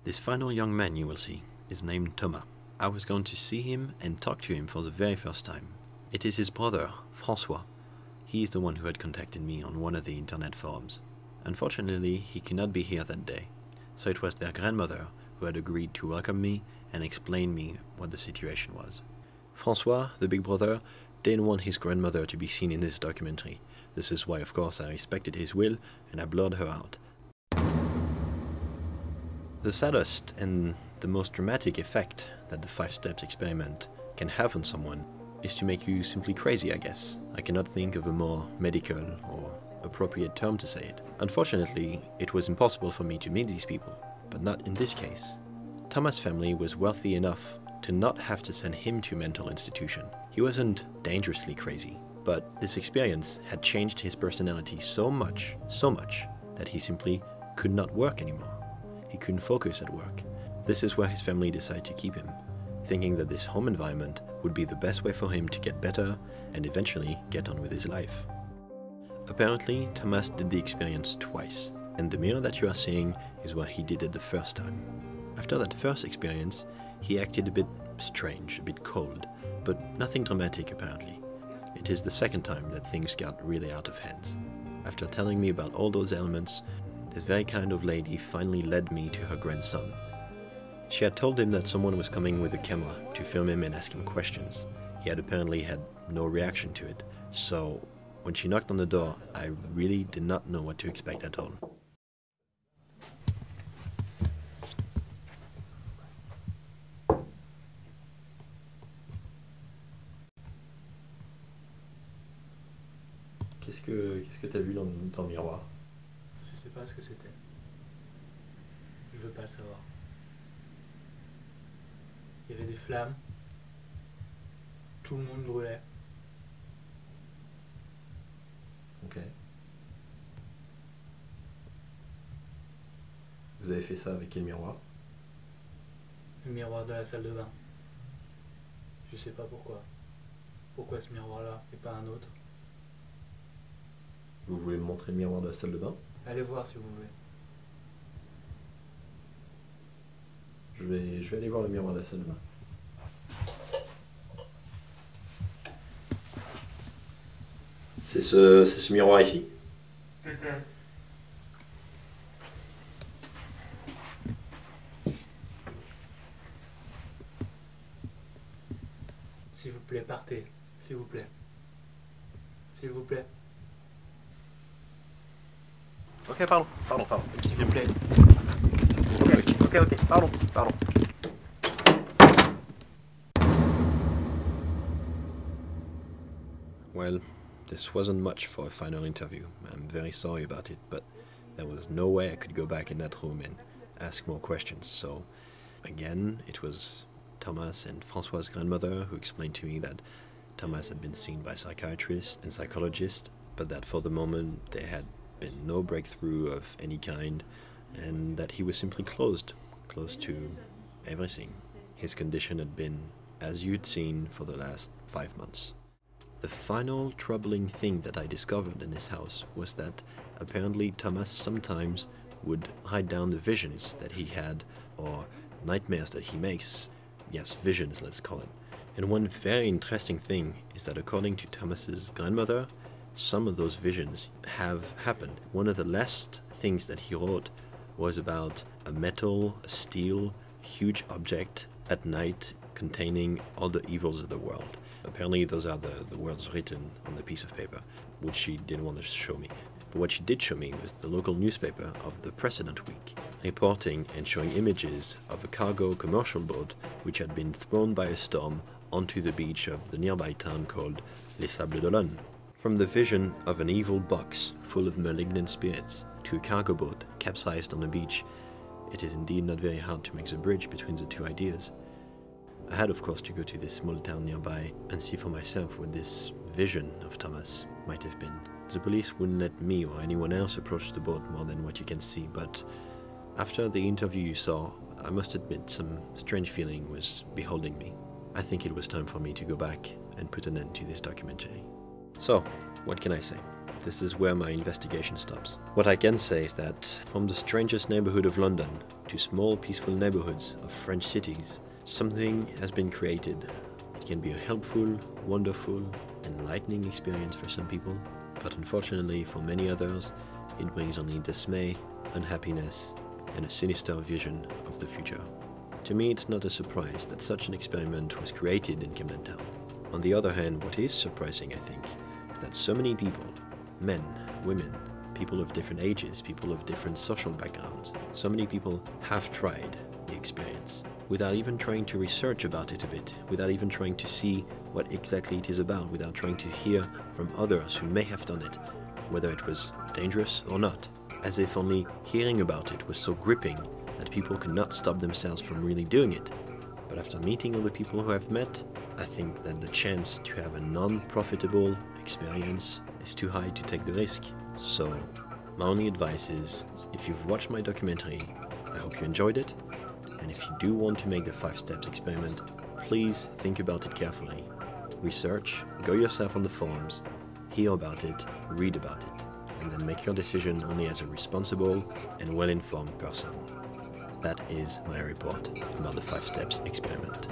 This final young man you will see is named Thomas. I was going to see him and talk to him for the very first time. It is his brother, François. He is the one who had contacted me on one of the internet forums. Unfortunately, he could not be here that day, so it was their grandmother who had agreed to welcome me and explain me what the situation was. François, the big brother, didn't want his grandmother to be seen in this documentary. This is why, of course, I respected his will and I blurred her out. The saddest and the most dramatic effect that the 5 steps experiment can have on someone is to make you simply crazy, I guess. I cannot think of a more medical or appropriate term to say it. Unfortunately, it was impossible for me to meet these people, but not in this case. Thomas' family was wealthy enough to not have to send him to a mental institution. He wasn't dangerously crazy, but this experience had changed his personality so much, that he simply could not work anymore. He couldn't focus at work. This is where his family decided to keep him, thinking that this home environment would be the best way for him to get better and eventually get on with his life. Apparently, Thomas did the experience twice, and the mirror that you are seeing is where he did it the first time. After that first experience, he acted a bit strange, a bit cold, but nothing dramatic apparently. It is the second time that things got really out of hand. After telling me about all those elements, this very kind of lady finally led me to her grandson. She had told him that someone was coming with a camera to film him and ask him questions. He had apparently had no reaction to it, so when she knocked on the door, I really did not know what to expect at all. Qu'est-ce que t'as vu dans le miroir? Je sais pas ce que c'était. Je veux pas le savoir. Il y avait des flammes. Tout le monde brûlait. Ok. Vous avez fait ça avec quel miroir? Le miroir de la salle de bain. Je sais pas pourquoi. Pourquoi ce miroir-là et pas un autre? Vous voulez me montrer le miroir de la salle de bain? Allez voir si vous voulez. Je vais aller voir le miroir de la salle de bain. C'est ce miroir ici? S'il vous plaît, partez. S'il vous plaît. S'il vous plaît. Ok, pardon. S'il vous plaît. Ok, pardon. Well, this wasn't much for a final interview. I'm very sorry about it, but there was no way I could go back in that room and ask more questions. So, again, it was Thomas and François' grandmother who explained to me that Thomas had been seen by psychiatrists and psychologists, but that for the moment there had been no breakthrough of any kind, and that he was simply closed to everything. His condition had been as you'd seen for the last 5 months. The final troubling thing that I discovered in his house was that apparently Thomas sometimes would write down the visions that he had, or nightmares that he makes. Yes, visions, let's call it. And one very interesting thing is that according to Thomas's grandmother, some of those visions have happened. One of the last things that he wrote was about a steel, huge object at night containing all the evils of the world. Apparently those are the words written on the piece of paper, which she didn't want to show me. But what she did show me was the local newspaper of the precedent week, reporting and showing images of a cargo commercial boat which had been thrown by a storm onto the beach of the nearby town called Les Sables d'Olonne. From the vision of an evil box full of malignant spirits to a cargo boat capsized on the beach, it is indeed not very hard to make the bridge between the two ideas. I had of course to go to this small town nearby and see for myself what this vision of Thomas might have been. The police wouldn't let me or anyone else approach the boat more than what you can see, but after the interview you saw, I must admit some strange feeling was beholding me. I think it was time for me to go back and put an end to this documentary. So, what can I say? this is where my investigation stops. What I can say is that from the strangest neighborhood of London to small peaceful neighborhoods of French cities, something has been created. It can be a helpful, wonderful, enlightening experience for some people, but unfortunately for many others, it brings only dismay, unhappiness, and a sinister vision of the future. To me, it's not a surprise that such an experiment was created in Camden Town. On the other hand, what is surprising, I think, is that so many people, men, women, people of different ages, people of different social backgrounds, so many people have tried the experience without even trying to research about it a bit, without even trying to see what exactly it is about, without trying to hear from others who may have done it, whether it was dangerous or not, as if only hearing about it was so gripping that people could not stop themselves from really doing it. But after meeting all the people who I've met, I think that the chance to have a non-profitable experience is too high to take the risk. So, my only advice is, if you've watched my documentary, I hope you enjoyed it, and if you do want to make the 5 steps experiment, please think about it carefully. Research, go yourself on the forums, hear about it, read about it, and then make your decision only as a responsible and well-informed person. That is my report about the 5 steps experiment.